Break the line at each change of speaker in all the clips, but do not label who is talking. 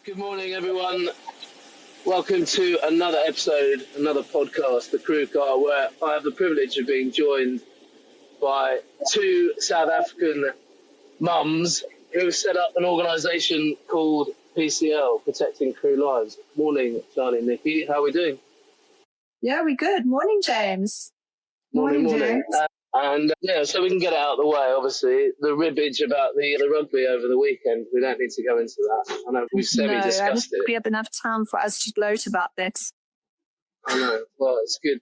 Good morning, everyone. Welcome to another episode, another podcast, The Crew Car, where I have the privilege of being joined by two South African mums who have set up an organisation called PCL, Protecting Crew Lives. Morning, Charni and Nikki. How are we doing?
Yeah, we're good. Morning, James.
Morning. So we can get it out of the way, obviously. The ribbage about the rugby over the weekend, we don't need to go into that. I know we've semi-discussed it.
We have enough time for us to gloat about that.
I know. Well, it's good.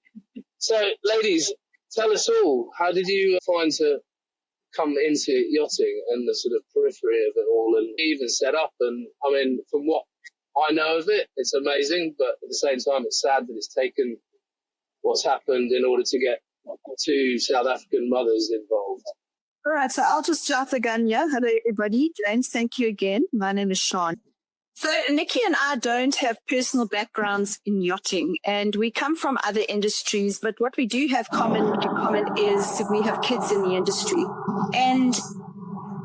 So, ladies, tell us all, how did you find to come into yachting and the sort of periphery of it all and even set up? And, I mean, from what I know of it, it's amazing, but at the same time, it's sad that it's taken what's happened in order to get two South African mothers involved.
All right, so I'll just jump the gun here. Hello, everybody. James, thank you again. My name is Charni. So Nikki and I don't have personal backgrounds in yachting, and we come from other industries, but what we do have in common is we have kids in the industry. And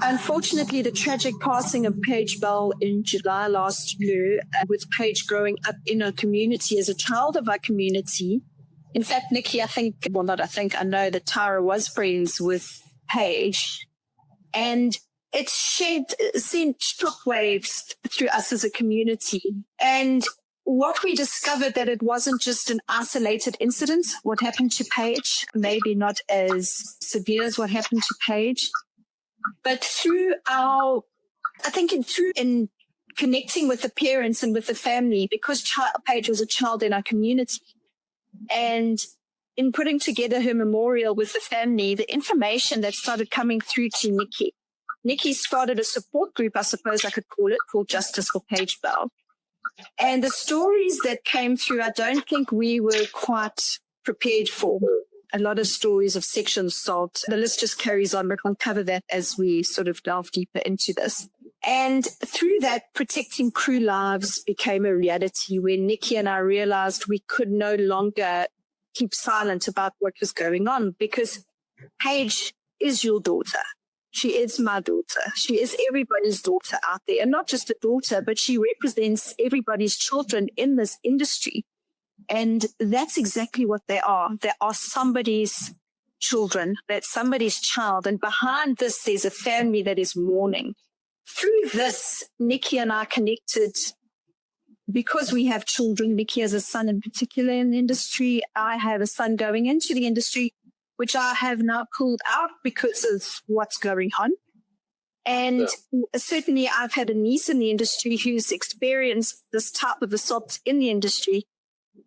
unfortunately, the tragic passing of Paige Bell in July last year, with Paige growing up in our community as a child of our community. In fact, Nikki, I know that Tara was friends with Paige, and it sent shockwaves through us as a community. And what we discovered that it wasn't just an isolated incident, what happened to Paige, maybe not as severe as what happened to Paige, but through in connecting with the parents and with the family, because Paige was a child in our community, and in putting together her memorial with the family, the information that started coming through to Nikki. Nikki started a support group, I suppose I could call it, called Justice for Paige Bell. And the stories that came through, I don't think we were quite prepared for. A lot of stories of sexual assault. The list just carries on. We're going to cover that as we sort of delve deeper into this. And through that, protecting crew lives became a reality where Nikki and I realized we could no longer keep silent about what was going on, because Paige is your daughter. She is my daughter. She is everybody's daughter out there, and not just a daughter, but she represents everybody's children in this industry. And that's exactly what they are. They are somebody's children. That's somebody's child. And behind this, there's a family that is mourning. Through this, Nikki and I connected because we have children. Nikki has a son in particular in the industry. I have a son going into the industry, which I have now pulled out because of what's going on. And certainly I've had a niece in the industry who's experienced this type of assault in the industry.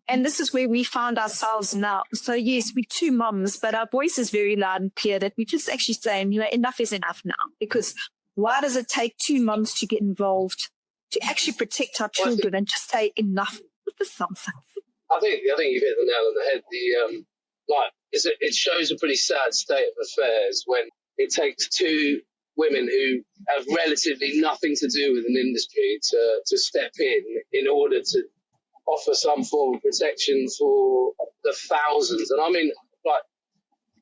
And this is where we found ourselves now. So yes, we're two moms, but our voice is very loud and clear that we're just actually saying, enough is enough now. Because why does it take two moms to get involved to actually protect our children and just say enough with something?
I think you've hit the nail on the head. It shows a pretty sad state of affairs when it takes two women who have relatively nothing to do with an industry to step in order to offer some form of protection for the thousands. And I mean,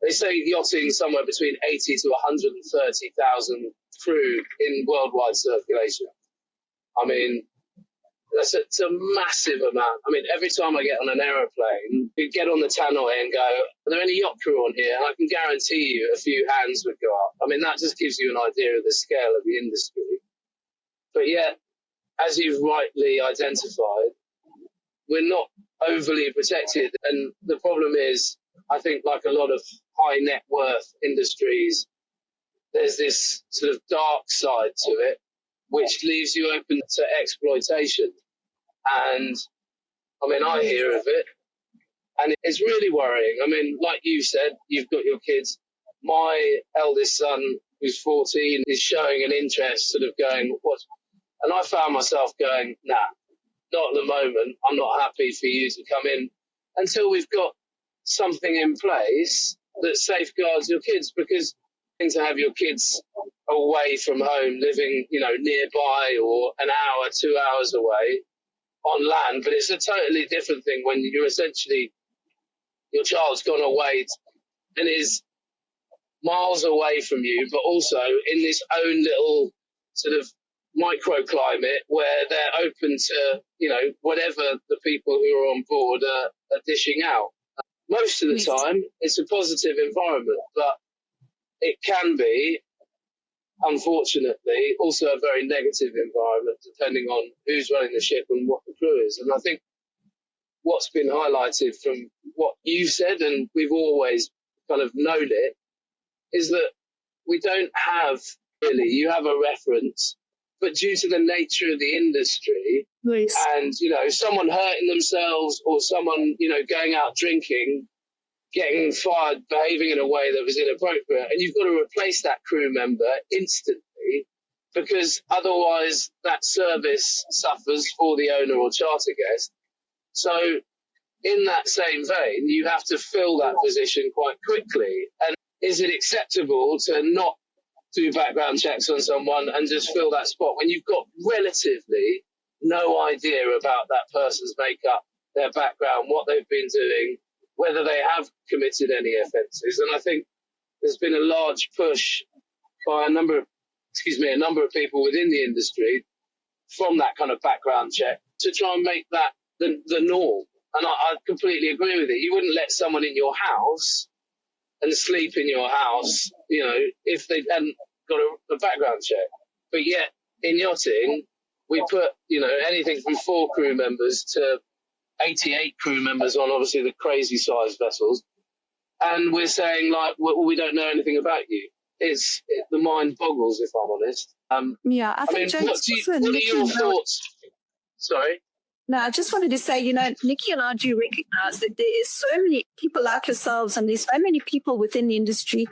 they say yachting somewhere between 80 to 130,000 crew in worldwide circulation. I mean, it's a massive amount. I mean, every time I get on an aeroplane, you get on the tannoy and go, are there any yacht crew on here? And I can guarantee you a few hands would go up. I mean, that just gives you an idea of the scale of the industry. But yet, as you've rightly identified, we're not overly protected. And the problem is, I think like a lot of high net worth industries, there's this sort of dark side to it, which leaves you open to exploitation. And I mean, I hear of it, and it's really worrying. I mean, like you said, you've got your kids. My eldest son, who's 14, is showing an interest, sort of going, what? And I found myself going, nah, not at the moment. I'm not happy for you to come in until we've got something in place that safeguards your kids, because to have your kids away from home, living, nearby or an hour, 2 hours away on land. But it's a totally different thing when you're essentially, your child's gone away and is miles away from you, but also in this own little sort of microclimate where they're open to, whatever the people who are on board are dishing out. Most of the time, it's a positive environment, but it can be, unfortunately, also a very negative environment, depending on who's running the ship and what the crew is. And I think what's been highlighted from what you said, and we've always kind of known it, is that we don't have really, you have a reference, but due to the nature of the industry, and, someone hurting themselves or someone, going out drinking, getting fired, behaving in a way that was inappropriate, and you've got to replace that crew member instantly, because otherwise that service suffers for the owner or charter guest. So in that same vein, you have to fill that position quite quickly. And is it acceptable to not do background checks on someone and just fill that spot when you've got relatively no idea about that person's makeup, their background, what they've been doing, whether they have committed any offences? And I think there's been a large push by a number of people within the industry from that kind of background check to try and make that the norm. And I completely agree with it. You wouldn't let someone in your house and sleep in your house, if they hadn't got a background check. But yet, in yachting, we put, anything from 4 crew members to 88 crew members on, obviously, the crazy sized vessels. And we're saying, we don't know anything about you. The mind boggles, if I'm honest.
I think James,
what are your thoughts? Sorry?
No, I just wanted to say, Nikki and I do recognize that there is so many people like yourselves, and there's so many people within the industry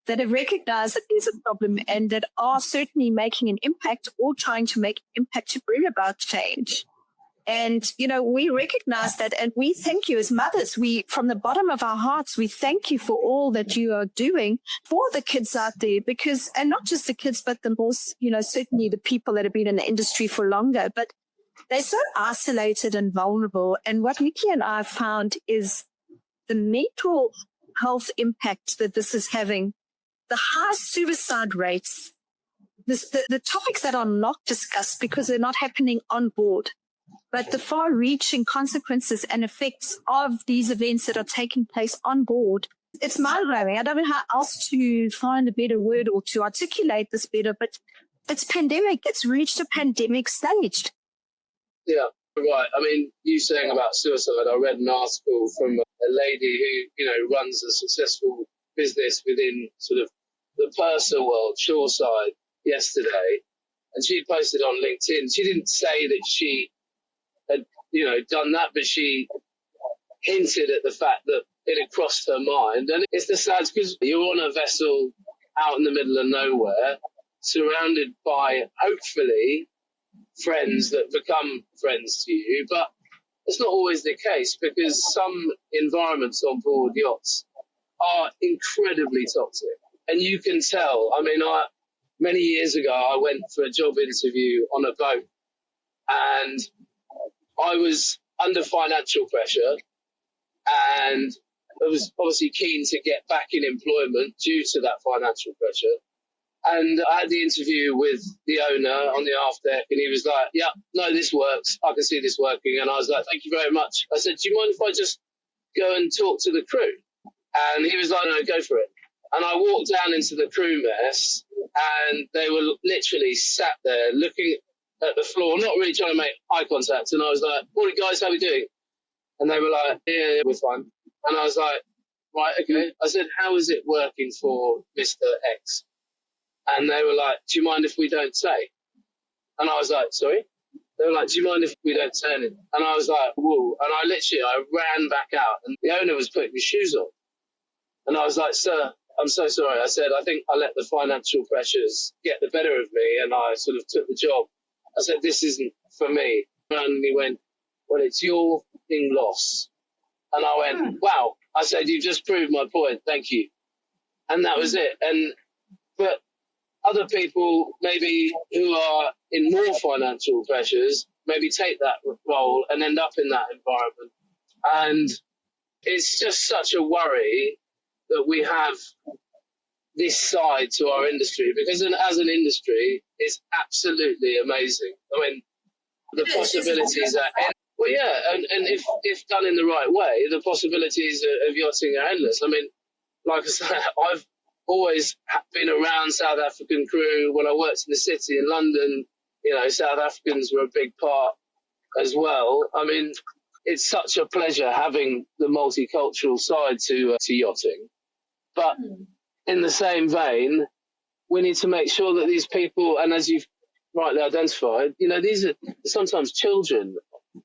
that have recognized that there's a problem and that are certainly making an impact or trying to make an impact to bring about change. And, we recognize that, and we thank you as mothers. From the bottom of our hearts, we thank you for all that you are doing for the kids out there, and not just the kids, but the most, certainly the people that have been in the industry for longer, but they're so isolated and vulnerable. And what Nikki and I found is the mental health impact that this is having, the high suicide rates, the topics that are not discussed because they're not happening on board, but the far-reaching consequences and effects of these events that are taking place on board. It's mind-blowing. I don't know how else to find a better word or to articulate this better, but it's pandemic. It's reached a pandemic stage.
Yeah, right. I mean, you saying about suicide, I read an article from a lady who, runs a successful business within sort of the purser world, shoreside, yesterday. And she posted on LinkedIn. She didn't say that she had, done that, but she hinted at the fact that it had crossed her mind. And it's the sad, because you're on a vessel out in the middle of nowhere, surrounded by, hopefully, friends that become friends to you, but it's not always the case, because some environments on board yachts are incredibly toxic, and you can tell. I mean, many years ago, I went for a job interview on a boat, and I was under financial pressure, and I was obviously keen to get back in employment due to that financial pressure. And I had the interview with the owner on the aft deck, and he was like, yeah, no, this works. I can see this working. And I was like, thank you very much. I said, do you mind if I just go and talk to the crew? And he was like, no, go for it. And I walked down into the crew mess, and they were literally sat there looking at the floor, not really trying to make eye contact. And I was like, morning, guys, how are we doing? And they were like, yeah, we're fine. And I was like, right, okay. I said, how is it working for Mr. X? And they were like, do you mind if we don't say? And I was like, sorry? They were like, do you mind if we don't say anything? And I was like, whoa. And I ran back out, and the owner was putting his shoes on. And I was like, sir, I'm so sorry. I said, I think I let the financial pressures get the better of me, and I sort of took the job. I said, this isn't for me. And he went, well, it's your fucking loss. And I went, wow. I said, you've just proved my point. Thank you. And that was it. But other people maybe who are in more financial pressures maybe take that role and end up in that environment. And it's just such a worry that we have this side to our industry, because as an industry, it's absolutely amazing. I mean, the possibilities are well, yeah, and if done in the right way, the possibilities of yachting are endless. I mean, like I said, I've always been around South African crew. When I worked in the city in London, South Africans were a big part as well. I mean, it's such a pleasure having the multicultural side to yachting. But in the same vein, we need to make sure that these people, and as you've rightly identified, these are sometimes children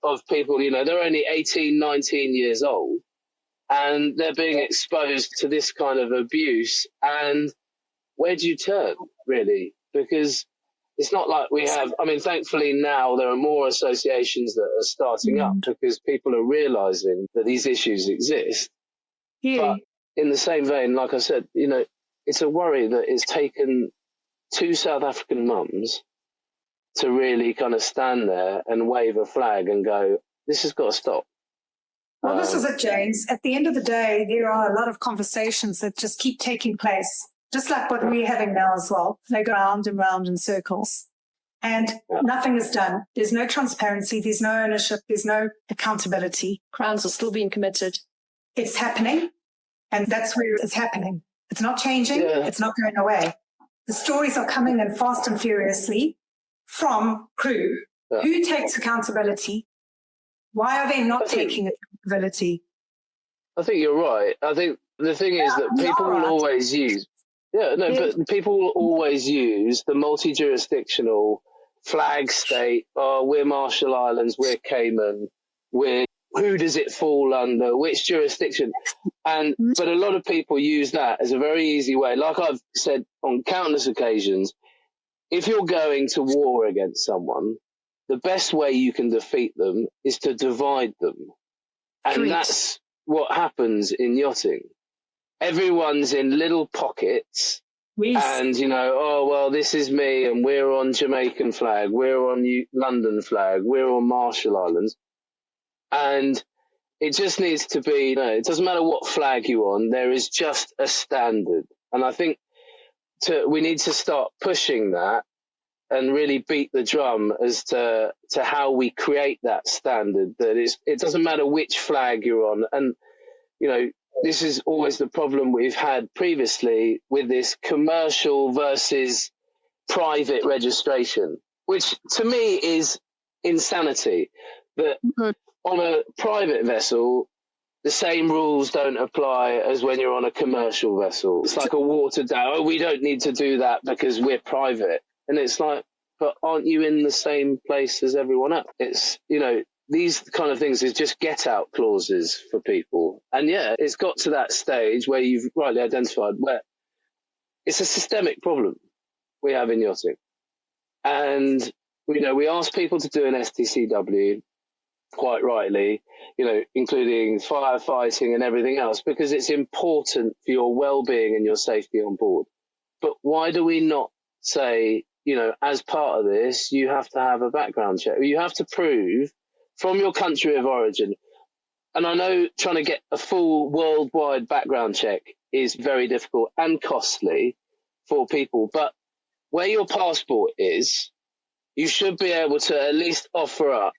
of people, they're only 18, 19 years old, and they're being exposed to this kind of abuse. And where do you turn, really? Because it's not like we have, thankfully now there are more associations that are starting up because people are realizing that these issues exist. Yeah. But in the same vein, like I said, it's a worry that it's taken 2 South African mums to really kind of stand there and wave a flag and go, this has got to stop.
Well, this is it, James. At the end of the day, there are a lot of conversations that just keep taking place, just like what we're having now as well. They go round and round in circles, and nothing is done. There's no transparency. There's no ownership. There's no accountability.
Crimes are still being committed.
It's happening, and that's where it's happening. It's not changing. Yeah. It's not going away. The stories are coming in fast and furiously from crew. Yeah. Who takes accountability? Why are they not taking accountability?
I think you're right. I think the thing is that people will always use... but people will always use the multi-jurisdictional flag state. Oh, we're Marshall Islands, we're Cayman, who does it fall under, which jurisdiction? But a lot of people use that as a very easy way. Like I've said on countless occasions, if you're going to war against someone, the best way you can defeat them is to divide them. And that's what happens in yachting. Everyone's in little pockets and, this is me and we're on Jamaican flag, we're on London flag, we're on Marshall Islands. And it just needs to be, it doesn't matter what flag you're on, there is just a standard. And I think we need to start pushing that and really beat the drum as to how we create that standard, that it doesn't matter which flag you're on. And, this is always the problem we've had previously with this commercial versus private registration, which to me is insanity. That on a private vessel, the same rules don't apply as when you're on a commercial vessel. It's like a watered down, we don't need to do that because we're private. And it's like, but aren't you in the same place as everyone else? It's, these kind of things is just get out clauses for people. And it's got to that stage where you've rightly identified where it's a systemic problem we have in yachting. And, we ask people to do an STCW quite rightly, including firefighting and everything else, because it's important for your well-being and your safety on board. But why do we not say, as part of this, you have to have a background check? You have to prove from your country of origin. And I know trying to get a full worldwide background check is very difficult and costly for people. But where your passport is, you should be able to at least offer up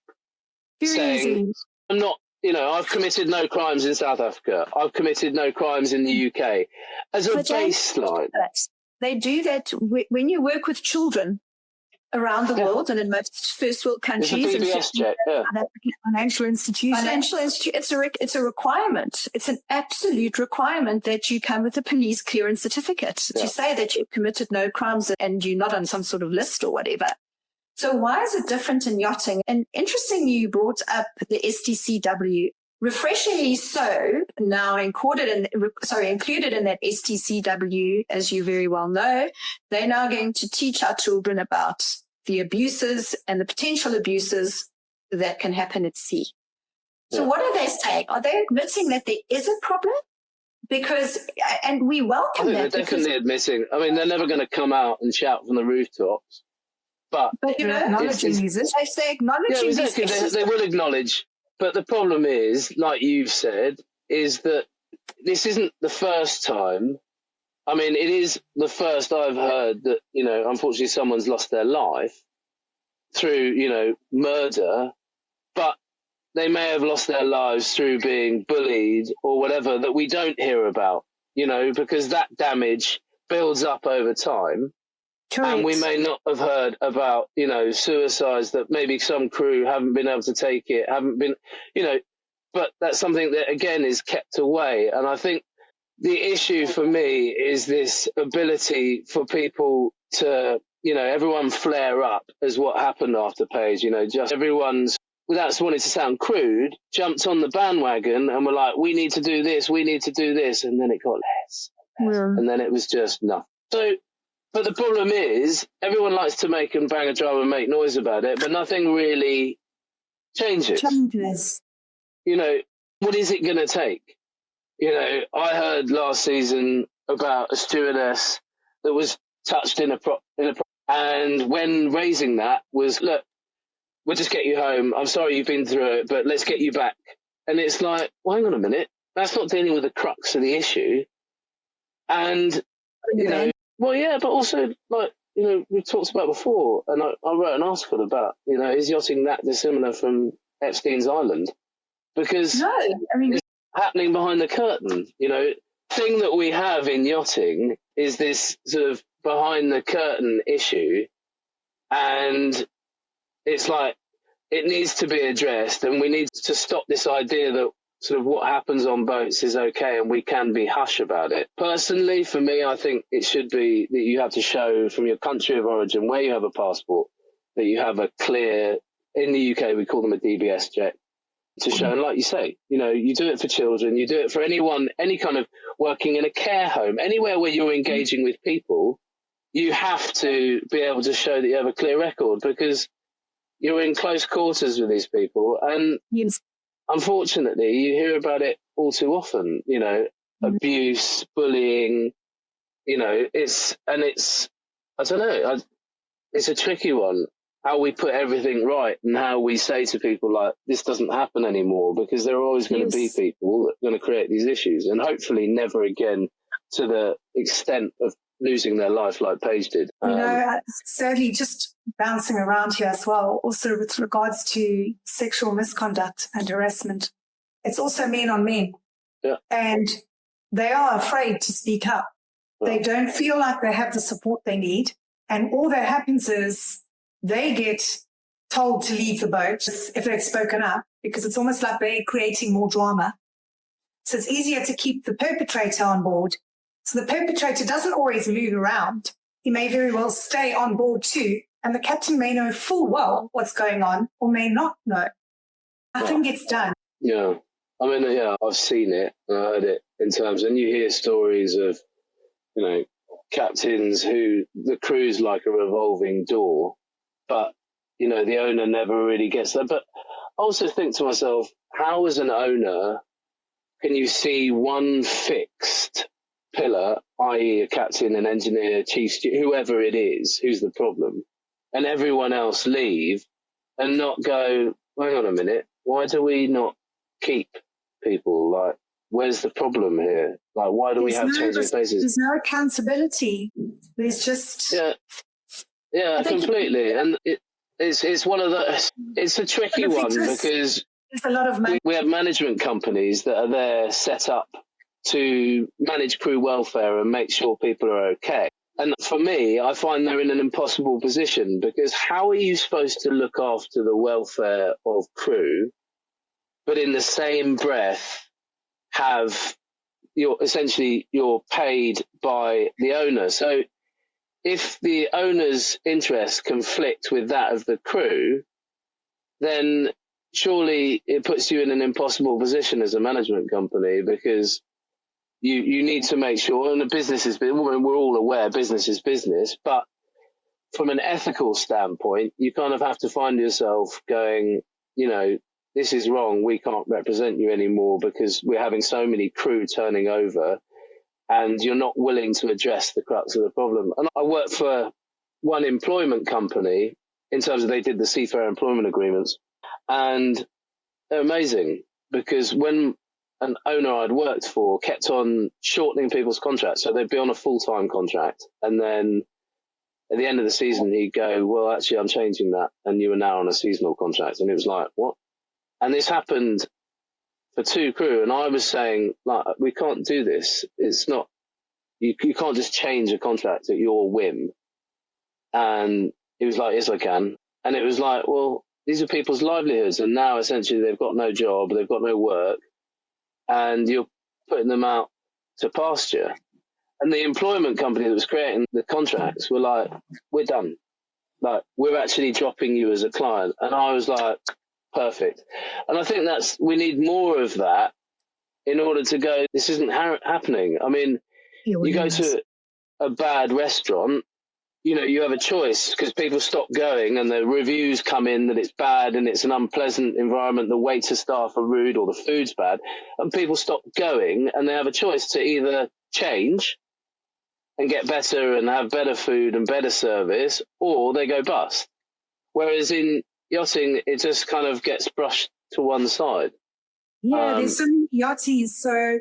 saying, I'm not, I've committed no crimes in South Africa. I've committed no crimes in the UK as a baseline.
They do that when you work with children around the world and in most first world countries.
It's a PBS check,
financial institutions.
It's a requirement. It's an absolute requirement that you come with a police clearance certificate to say that you've committed no crimes and you're not on some sort of list or whatever. So why is it different in yachting? And interestingly, you brought up the STCW. Refreshingly so, now included in that STCW, as you very well know, they're now going to teach our children about the abuses and the potential abuses that can happen at sea. So what are they saying? Are they admitting that there is a problem? And we welcome that.
They're definitely admitting. They're never going to come out and shout from the rooftops. But
acknowledging these issues.
They say acknowledging
these issues. They will acknowledge. But the problem is, like you've said, is that this isn't the first time I mean, it is the first I've heard that, you know, unfortunately someone's lost their life through, you know, murder, but they may have lost their lives through being bullied or whatever that we don't hear about, you know, because that damage builds up over time.
Correct.
And we may not have heard about, you know, suicides that maybe some crew haven't been able to take it, haven't been, you know, but that's something that, again, is kept away. And I think the issue for me is this ability for people to, you know, everyone flare up as what happened after Page, you know, just everyone's, without wanting to sound crude, jumped on the bandwagon and were like, we need to do this, we need to do this. And then it got less.
Yeah.
And then it was just nothing. So, but the problem is everyone likes to make and bang a drum and make noise about it, but nothing really changes. You know, what is it going to take? You know, I heard last season about a stewardess that was touched in a and when raising that was, look, we'll just get you home. I'm sorry you've been through it, but let's get you back. And it's like, well, hang on a minute. That's not dealing with the crux of the issue. And, you know, well, yeah, but also, like, you know, we talked about before, and I wrote an article about, you know, is yachting that dissimilar from Epstein's Island? Because
No, I mean,
it's happening behind the curtain. You know, thing that we have in yachting is this sort of behind the curtain issue, and it's like it needs to be addressed, and we need to stop this idea that sort of what happens on boats is okay and we can be hush about it. Personally, for me, I think it should be that you have to show from your country of origin where you have a passport that you have a clear, in the UK we call them a DBS check, to show. And like you say, you know, you do it for children, you do it for anyone, any kind of working in a care home, anywhere where you're engaging with people, you have to be able to show that you have a clear record because you're in close quarters with these people. And
yes.
Unfortunately, you hear about it all too often, you know, abuse, bullying, you know, it's, I don't know, it's a tricky one, how we put everything right and how we say to people like, this doesn't happen anymore, because there are always going to be people that are going to create these issues, and hopefully never again to the extent of losing their life like Paige did.
You know, sadly, just bouncing around here as well, also with regards to sexual misconduct and harassment, it's also men on men.
Yeah.
And they are afraid to speak up. They don't feel like they have the support they need. And all that happens is they get told to leave the boat if they've spoken up, because it's almost like they're creating more drama. So it's easier to keep the perpetrator on board. So the perpetrator doesn't always move around. He may very well stay on board too, and the captain may know full well what's going on or may not know. Nothing gets done.
Yeah. I mean, yeah, I've seen it and I heard it in terms, and you hear stories of, you know, captains who the crew's like a revolving door, but, you know, the owner never really gets that. But I also think to myself, how as an owner can you see one fixed pillar, i.e. a captain, an engineer, chief steward, whoever it is, who's the problem, and everyone else leave and not go, hang on a minute, why do we not keep people? Like, where's the problem here? Like, why do we have changing faces?
There's no accountability. There's just...
Yeah, completely. And it's one of the... It's a tricky one because
there's a lot of
we have management companies that are there set up to manage crew welfare and make sure people are okay. And for me, I find they're in an impossible position, because how are you supposed to look after the welfare of crew, but in the same breath have you're paid by the owner? So if the owner's interests conflict with that of the crew, then surely it puts you in an impossible position as a management company, because you need to make sure, and the business is, we're all aware business is business, but from an ethical standpoint, you kind of have to find yourself going, you know, this is wrong, we can't represent you anymore because we're having so many crew turning over and you're not willing to address the crux of the problem. And I worked for one employment company in terms of they did the seafarer employment agreements, and they're amazing, because when an owner I'd worked for kept on shortening people's contracts. So they'd be on a full-time contract. And then at the end of the season, he'd go, well, actually, I'm changing that. And you are now on a seasonal contract. And it was like, what? And this happened for 2 crew. And I was saying, like, we can't do this. It's not, you can't just change a contract at your whim. And he was like, yes, I can. And it was like, well, these are people's livelihoods. And now essentially they've got no job, they've got no work, and you're putting them out to pasture. And the employment company that was creating the contracts were like, we're done. Like, we're actually dropping you as a client. And I was like, perfect. And I think we need more of that in order to go, this isn't happening. I mean, you go to a bad restaurant, you know, you have a choice because people stop going and the reviews come in that it's bad and it's an unpleasant environment. The waiter staff are rude or the food's bad, and people stop going and they have a choice to either change and get better and have better food and better service, or they go bust. Whereas in yachting, it just kind of gets brushed to one side.
Yeah, there's so many yachties. So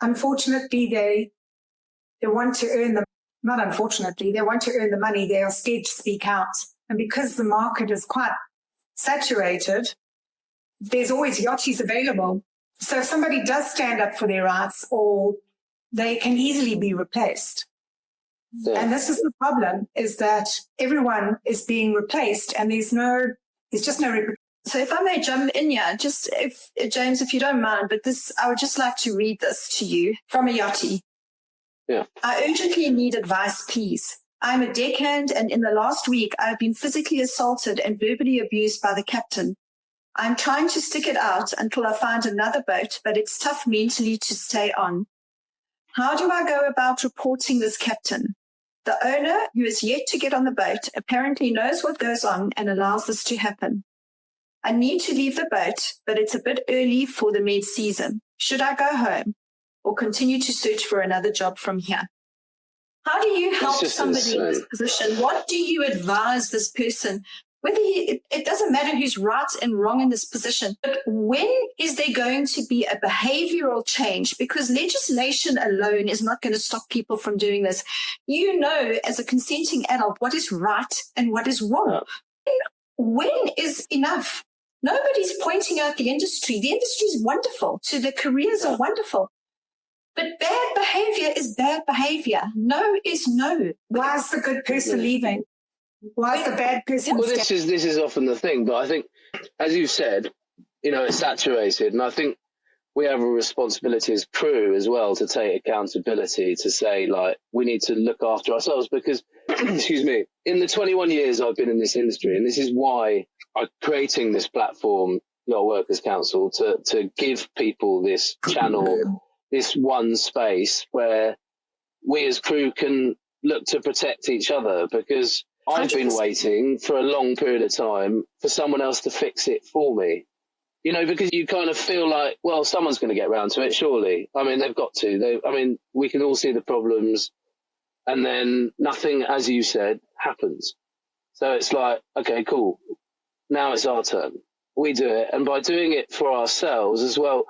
unfortunately, they want to earn the Not unfortunately, they want to earn the money. They are scared to speak out. And because the market is quite saturated, there's always yachties available. So if somebody does stand up for their rights, or they can easily be replaced. Yeah. And this is the problem, is that everyone is being replaced and there's just no
So if I may jump in here, James, if you don't mind, but I would just like to read this to you from a yachty.
Yeah.
I urgently need advice, please. I'm a deckhand, and in the last week, I've been physically assaulted and verbally abused by the captain. I'm trying to stick it out until I find another boat, but it's tough mentally to stay on. How do I go about reporting this captain? The owner, who is yet to get on the boat, apparently knows what goes on and allows this to happen. I need to leave the boat, but it's a bit early for the mid-season. Should I go home or continue to search for another job from here? How do you help somebody in this position? What do you advise this person? It doesn't matter who's right and wrong in this position, but when is there going to be a behavioral change? Because legislation alone is not going to stop people from doing this. You know, as a consenting adult, what is right and what is wrong. When is enough? Nobody's pointing out the industry. The industry is wonderful. So the careers are wonderful. But bad behavior is bad behavior. No is no.
Why is the good person leaving? Why is the bad person?
Well, this is often the thing. But I think, as you said, you know, it's saturated. And I think we have a responsibility as crew as well to take accountability, to say, like, we need to look after ourselves because, excuse me, in the 21 years I've been in this industry, and this is why I'm creating this platform, Yacht Workers Council, to give people this channel, this one space where we as crew can look to protect each other, because I've been waiting for a long period of time for someone else to fix it for me. You know, because you kind of feel like, well, someone's going to get round to it, surely. I mean, they've got to. We can all see the problems, and then nothing, as you said, happens. So it's like, okay, cool. Now it's our turn. We do it. And by doing it for ourselves as well,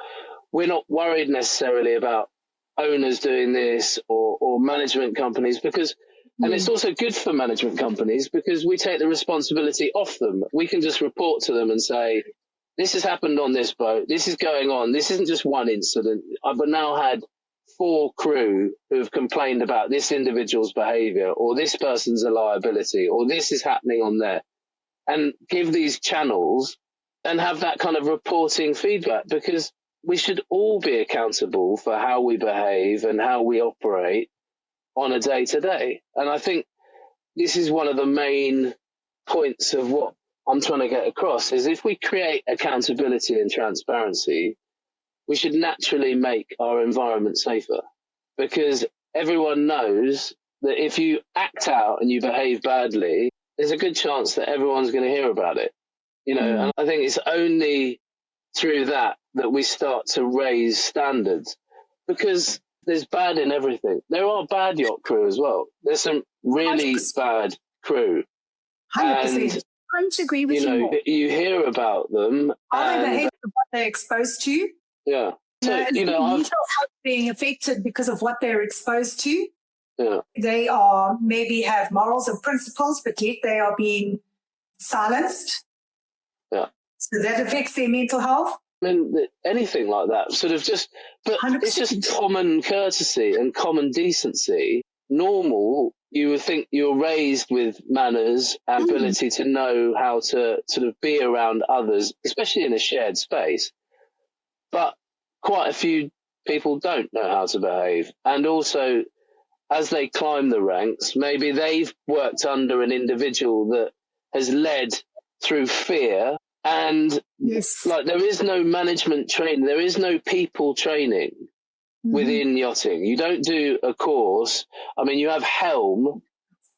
we're not worried necessarily about owners doing this or management companies, because, and it's also good for management companies because we take the responsibility off them. We can just report to them and say, this has happened on this boat. This is going on. This isn't just one incident. I've now had 4 crew who have complained about this individual's behavior, or this person's a liability, or this is happening on there, and give these channels and have that kind of reporting feedback, because we should all be accountable for how we behave and how we operate on a day-to-day. And I think this is one of the main points of what I'm trying to get across, is if we create accountability and transparency, we should naturally make our environment safer, because everyone knows that if you act out and you behave badly, there's a good chance that everyone's going to hear about it. You know, and I think it's only through that we start to raise standards, because there's bad in everything. There are bad yacht crew as well. There's some really 100%. Bad crew.
100%.
I don't agree with
you.
You
hear about them.
Are they behaving what they're exposed to?
Yeah. So,
mental health being affected because of what they're exposed to.
Yeah.
They are maybe have morals and principles, but yet they are being silenced.
Yeah.
So that affects their mental health.
I mean, anything like that, sort of just, but
100%.
It's just common courtesy and common decency. Normal, you would think you're raised with manners and ability to know how to sort of be around others, especially in a shared space. But quite a few people don't know how to behave. And also, as they climb the ranks, maybe they've worked under an individual that has led through fear. And like, there is no management training, there is no people training within yachting. You don't do a course. I mean, you have Helm,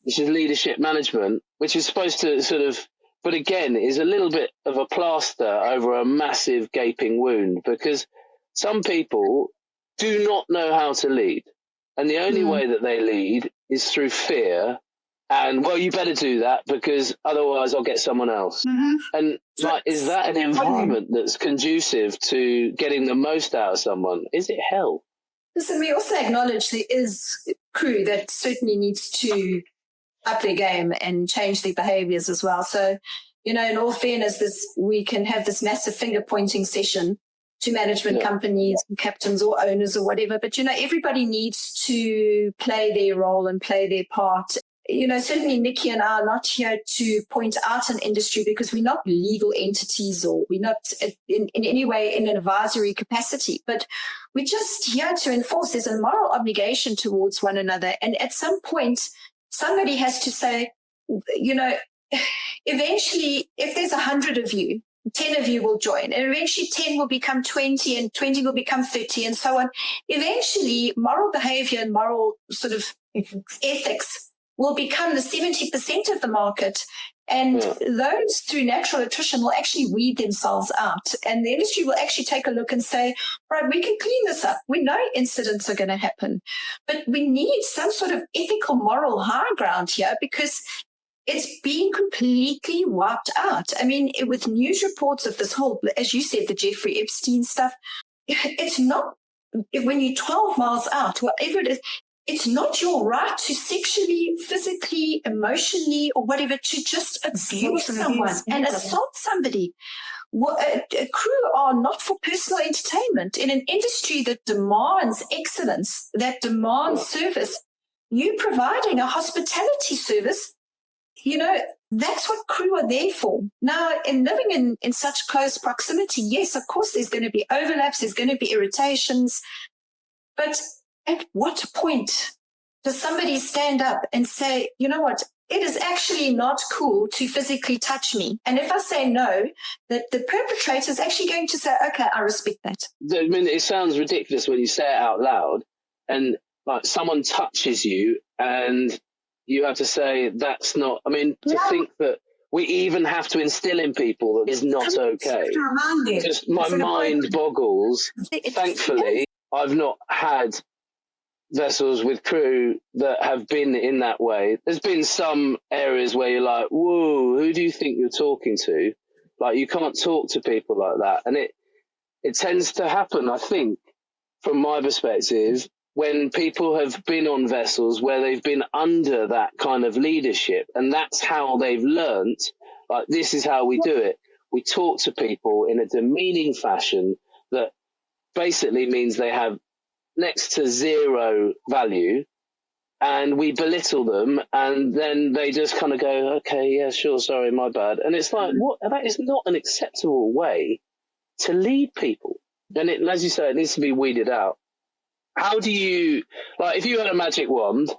which is leadership management, which is supposed to sort of, but again, is a little bit of a plaster over a massive gaping wound, because some people do not know how to lead. And the only way that they lead is through fear. And, well, you better do that because otherwise I'll get someone else. And like, is that an environment that's conducive to getting the most out of someone? Is it hell?
Listen, we also acknowledge there is crew that certainly needs to up their game and change their behaviors as well. So, in all fairness, we can have this massive finger-pointing session to management companies, captains or owners or whatever. But, everybody needs to play their role and play their part. Certainly Nikki and I are not here to point out an industry because we're not legal entities or we're not in any way in an advisory capacity, but we're just here to enforce. There's a moral obligation towards one another. And at some point, somebody has to say, eventually, if there's 100 of you, 10 of you will join, and eventually 10 will become 20 and 20 will become 30 and so on. Eventually, moral behavior and moral sort of ethics will become the 70% of the market, and those through natural attrition will actually weed themselves out, and the industry will actually take a look and say, right, we can clean this up. We know incidents are going to happen, but we need some sort of ethical, moral high ground here because it's being completely wiped out. I mean, with news reports of this whole, as you said, the Jeffrey Epstein stuff, it's not, when you're 12 miles out, whatever it is, it's not your right to sexually, physically, emotionally, or whatever, to just abuse someone and assault somebody. A crew are not for personal entertainment. In an industry that demands excellence, that demands service, you providing a hospitality service, that's what crew are there for. Now, in living in such close proximity, yes, of course, there's going to be overlaps, there's going to be irritations, but at what point does somebody stand up and say, you know what, it is actually not cool to physically touch me? And if I say no, that the perpetrator is actually going to say, okay, I respect that.
I mean, it sounds ridiculous when you say it out loud and like someone touches you and you have to say that's not, I mean, to think that we even have to instill in people that is not okay. Just my mind boggles. Thankfully, I've not had vessels with crew that have been in that way. There's been some areas where you're like, whoa, who do you think you're talking to? Like, you can't talk to people like that. And it tends to happen, I think, from my perspective, when people have been on vessels where they've been under that kind of leadership, and that's how they've learnt, like, this is how we do it. We talk to people in a demeaning fashion that basically means they have next to zero value, and we belittle them, and then they just kind of go, okay, yeah, sure, sorry, my bad. And it's like, what? That is not an acceptable way to lead people. And as you say, it needs to be weeded out. How do you, like, if you had a magic wand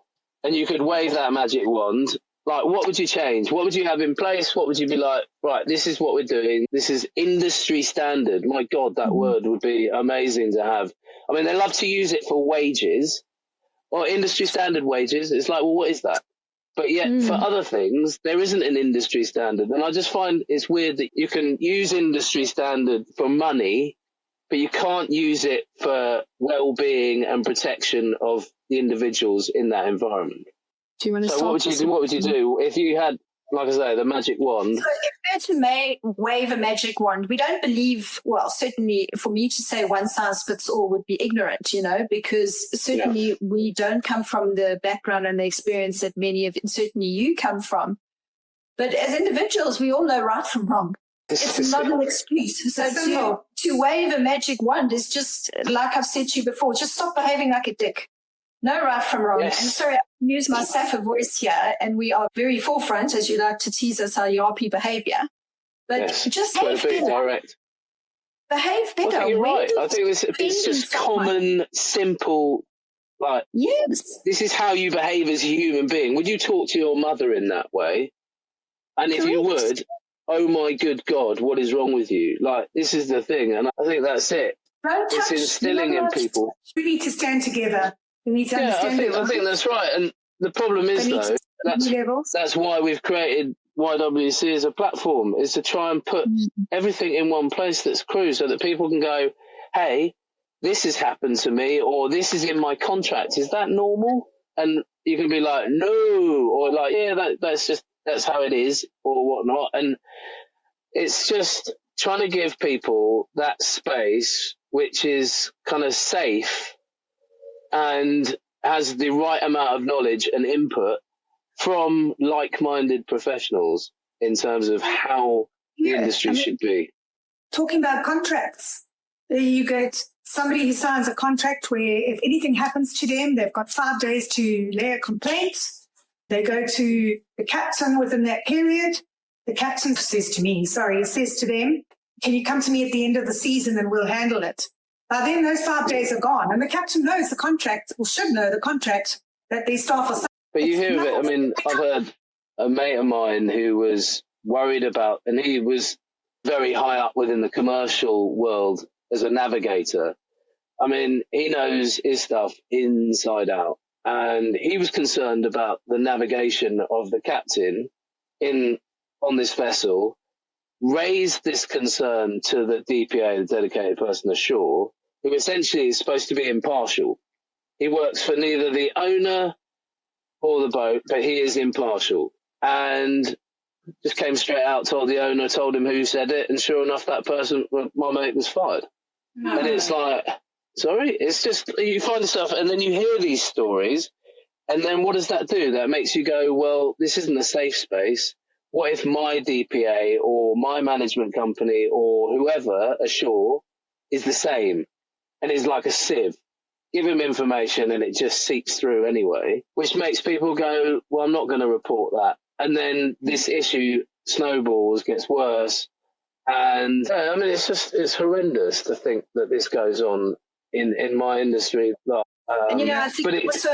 and you could wave that magic wand, like, what would you change? What would you have in place? What would you be like, right, this is what we're doing. This is industry standard. My God, that word would be amazing to have. I mean, they love to use it for wages or industry standard wages. It's like, well, what is that? But yet for other things, there isn't an industry standard. And I just find it's weird that you can use industry standard for money, but you can't use it for well-being and protection of the individuals in that environment.
Do you want to
what would you do if you had like I say, the magic wand.
So if we're to wave a magic wand, we don't believe, well, certainly for me to say one size fits all would be ignorant, because certainly we don't come from the background and the experience that certainly you come from. But as individuals, we all know right from wrong. It's not an excuse. So to wave a magic wand is just, like I've said to you before, just stop behaving like a dick. No right from wrong.
Yes.
And sorry, I use my Sappho voice here, and we are very forefront, as you like to tease us, our YARP behavior. But just behave better.
Direct.
Behave better.
I think you're right. I think it's just common, simple, like, this is how you behave as a human being. Would you talk to your mother in that way? And if you would, oh my good God, what is wrong with you? Like, this is the thing. And I think that's it. It's instilling in people.
We need to stand together. We need to understand
I think that's right. And the problem is, though, that's why we've created YWC as a platform, is to try and put everything in one place that's crew, so that people can go, hey, this has happened to me, or this is in my contract. Is that normal? And you can be like, no, or like, yeah, that's how it is, or whatnot. And it's just trying to give people that space, which is kind of safe and has the right amount of knowledge and input from like-minded professionals in terms of how the industry should be.
Talking about contracts, you get somebody who signs a contract where if anything happens to them, they've got 5 days to lay a complaint. They go to the captain within that period. The captain says to them, can you come to me at the end of the season and we'll handle it? By then those 5 days are gone, and the captain knows the contract, or should know the contract, that their staff are.
But you hear of it. I mean, I've heard a mate of mine who was worried about, and he was very high up within the commercial world as a navigator. I mean, he knows his stuff inside out, and he was concerned about the navigation of the captain on this vessel, raised this concern to the DPA, the dedicated person ashore, who essentially is supposed to be impartial. He works for neither the owner or the boat, but he is impartial. And just came straight out, told the owner, told him who said it, and sure enough, that person, my mate, was fired. No. And it's like, sorry? It's just, you find stuff, and then you hear these stories, and then what does that do? That makes you go, well, this isn't a safe space. What if my DPA or my management company or whoever ashore is the same and is like a sieve? Give him information and it just seeps through anyway, which makes people go, well, I'm not going to report that. And then this issue snowballs, gets worse. And I mean, it's horrendous to think that this goes on in my industry.
And, I think also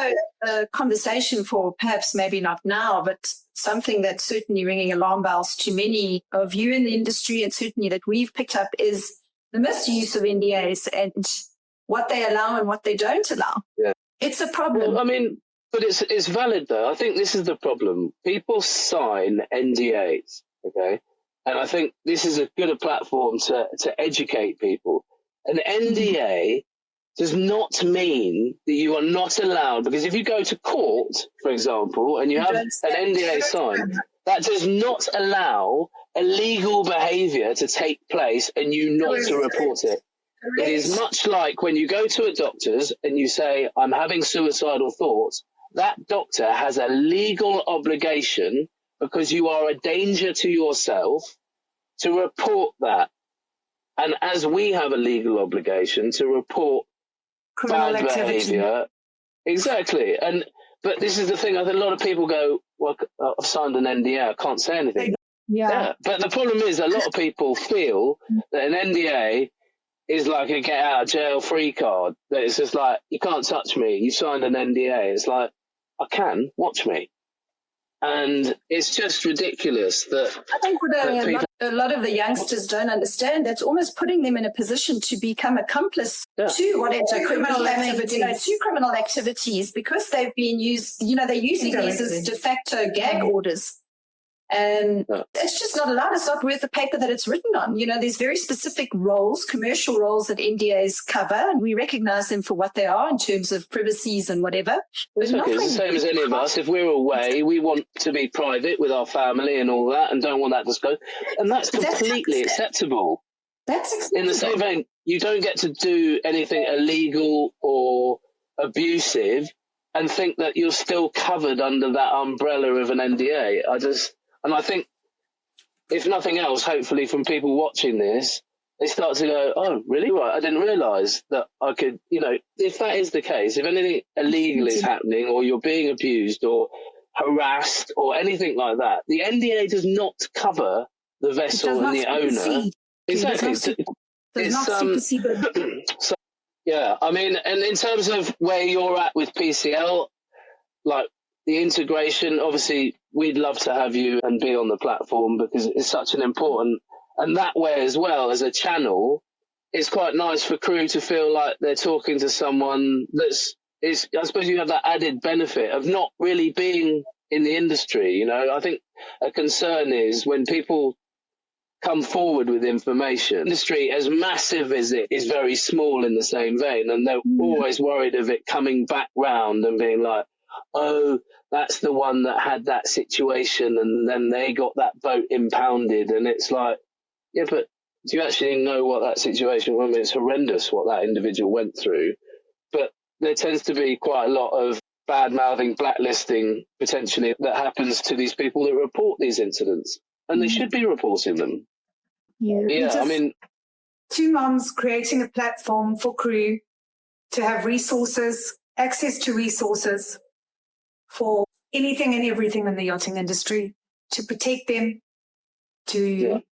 a conversation for perhaps maybe not now, but something that's certainly ringing alarm bells to many of you in the industry, and certainly that we've picked up, is the misuse of NDAs and what they allow and what they don't allow. Yeah. It's a problem.
Well, I mean, but it's valid, though. I think this is the problem. People sign NDAs, okay? And I think this is as good a platform to educate people. An NDA does not mean that you are not allowed, because if you go to court, for example, and you have an NDA signed, that does not allow illegal behaviour to take place and you not to report it. It is much like when you go to a doctor's and you say, I'm having suicidal thoughts. That doctor has a legal obligation, because you are a danger to yourself, to report that. And as we have a legal obligation to report bad behaviour. Exactly. But this is the thing. I think a lot of people go, well, I've signed an NDA, I can't say anything. Yeah. But the problem is, a lot of people feel that an NDA is like a get out of jail free card. That it's just like, you can't touch me. You signed an NDA. It's like, I can, watch me. And it's just ridiculous that
I think what a lot of the youngsters don't understand, that's almost putting them in a position to become accomplice to whatever criminal activities, to criminal activities, because they've been used, they're using these as de facto gag orders. And it's just not allowed. It's not worth the paper that it's written on. You know, there's very specific roles, commercial roles that NDAs cover, and we recognize them for what they are in terms of privacies and whatever.
It's okay. It's the same as any of us. If we're away, we want to be private with our family and all that and don't want that disclosed. And that's completely acceptable.
That's acceptable.
In the same vein, you don't get to do anything illegal or abusive and think that you're still covered under that umbrella of an NDA. And I think, if nothing else, hopefully from people watching this, they start to go, oh, really? Right, I didn't realise that I could, you know, if that is the case, if anything illegal is happening or you're being abused or harassed or anything like that, the NDA does not cover the vessel and the owner. Exactly. So, yeah, I mean, and in terms of where you're at with PCL, like, the integration, obviously, we'd love to have you and be on the platform because it's such an important, and that way as well as a channel, it's quite nice for crew to feel like they're talking to someone I suppose you have that added benefit of not really being in the industry. You know, I think a concern is when people come forward with information, industry as massive as it is very small in the same vein, and they're always worried of it coming back round and being like, oh, that's the one that had that situation and then they got that boat impounded. And it's like, yeah, but do you actually know what that situation was? I mean, it's horrendous what that individual went through. But there tends to be quite a lot of bad-mouthing, blacklisting, potentially, that happens to these people that report these incidents. And they should be reporting them. Yeah, I mean...
Two mums creating a platform for crew to have resources, access to resources, for anything and everything in the yachting industry, to protect them, to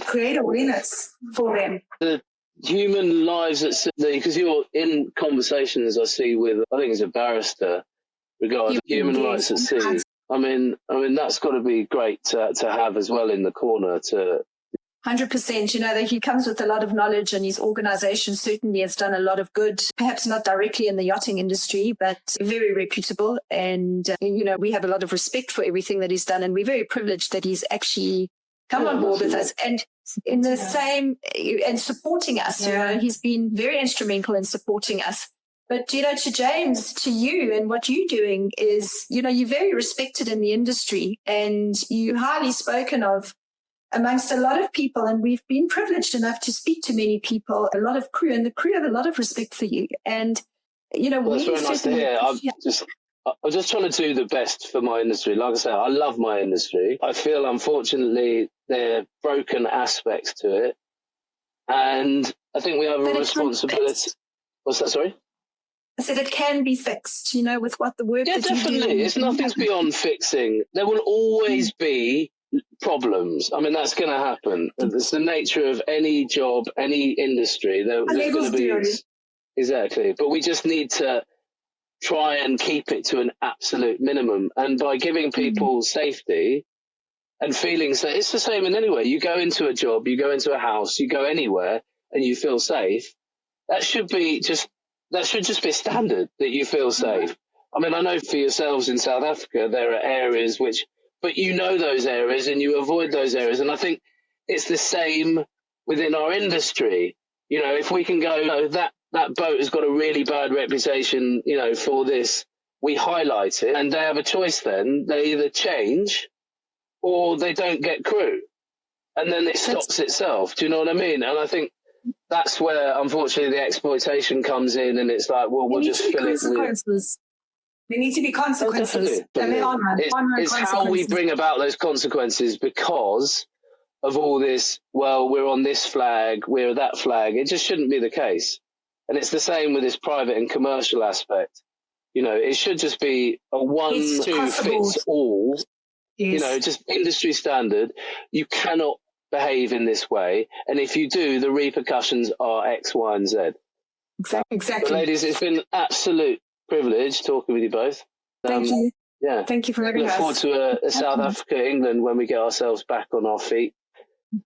create awareness for them.
The human lives at sea, because you're in conversations I see with, I think it's a barrister, regarding human rights at sea. I mean that's got to be great to have as well in the corner to.
100%. You know, that he comes with a lot of knowledge and his organization certainly has done a lot of good, perhaps not directly in the yachting industry, but very reputable. And, you know, we have a lot of respect for everything that he's done. And we're very privileged that he's actually come on board with us and in the same and supporting us.
Yeah.
You know, he's been very instrumental in supporting us. But, you know, to James, to you and what you're doing is, you know, you're very respected in the industry and you're highly spoken of amongst a lot of people, and we've been privileged enough to speak to many people, a lot of crew, and the crew have a lot of respect for you. And, you know,
that's very nice to hear. I'm just trying to do the best for my industry. Like I say, I love my industry. I feel, unfortunately, there are broken aspects to it. And I think we have a responsibility. What's that, sorry?
I said it can be fixed, you know, with what the work that
definitely.
you do.
It's nothing's beyond fixing. There will always be problems. I mean, that's going to happen. It's the nature of any job, any industry. There's going to be exactly. But we just need to try and keep it to an absolute minimum. And by giving people safety and feeling safe, it's the same in any way. You go into a job, you go into a house, you go anywhere, and you feel safe. That should just be standard that you feel safe. I mean, I know for yourselves in South Africa, there are areas but you know those areas and you avoid those areas. And I think it's the same within our industry. You know, if we can go, that boat has got a really bad reputation, you know, for this, we highlight it and they have a choice then. They either change or they don't get crew. And then it stops itself. Do you know what I mean? And I think that's where, unfortunately, the exploitation comes in and it's like, well, we'll just fill it with...
There need to be consequences.
It's how we bring about those consequences because of all this, well, we're on this flag, we're that flag. It just shouldn't be the case. And it's the same with this private and commercial aspect. You know, it should just be a one-two-fits-all, you know, just industry standard. You cannot behave in this way. And if you do, the repercussions are X, Y, and Z.
Exactly.
But ladies, it's been absolute privilege talking with you both.
Thank you.
Yeah.
Thank you for having us.
Look forward to a South Africa, England when we get ourselves back on our feet.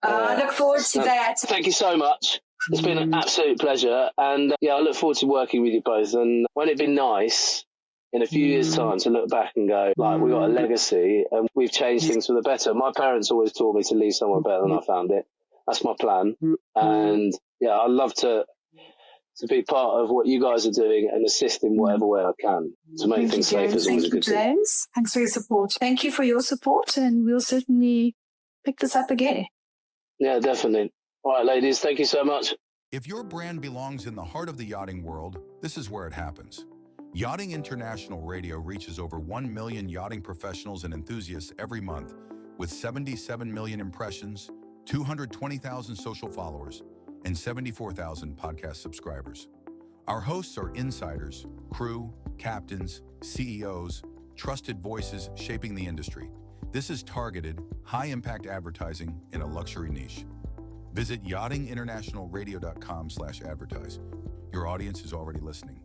I look forward to that.
Thank you so much. It's been an absolute pleasure. And I look forward to working with you both. And won't it be nice in a few years' time to look back and go, like, we got a legacy and we've changed things for the better. My parents always taught me to leave somewhere better than I found it. That's my plan. And yeah, I'd love to be part of what you guys are doing and assist in whatever way I can to make things safer. Is always a good thing.
James.
Thanks for your support.
Thank you for your support, and we'll certainly pick this up again.
Yeah, definitely. All right, ladies, thank you so much.
If your brand belongs in the heart of the yachting world, this is where it happens. Yachting International Radio reaches over 1 million yachting professionals and enthusiasts every month, with 77 million impressions, 220,000 social followers, and 74,000 podcast subscribers. Our hosts are insiders, crew, captains, CEOs, trusted voices shaping the industry. This is targeted, high-impact advertising in a luxury niche. Visit yachtinginternationalradio.com/advertise. Your audience is already listening.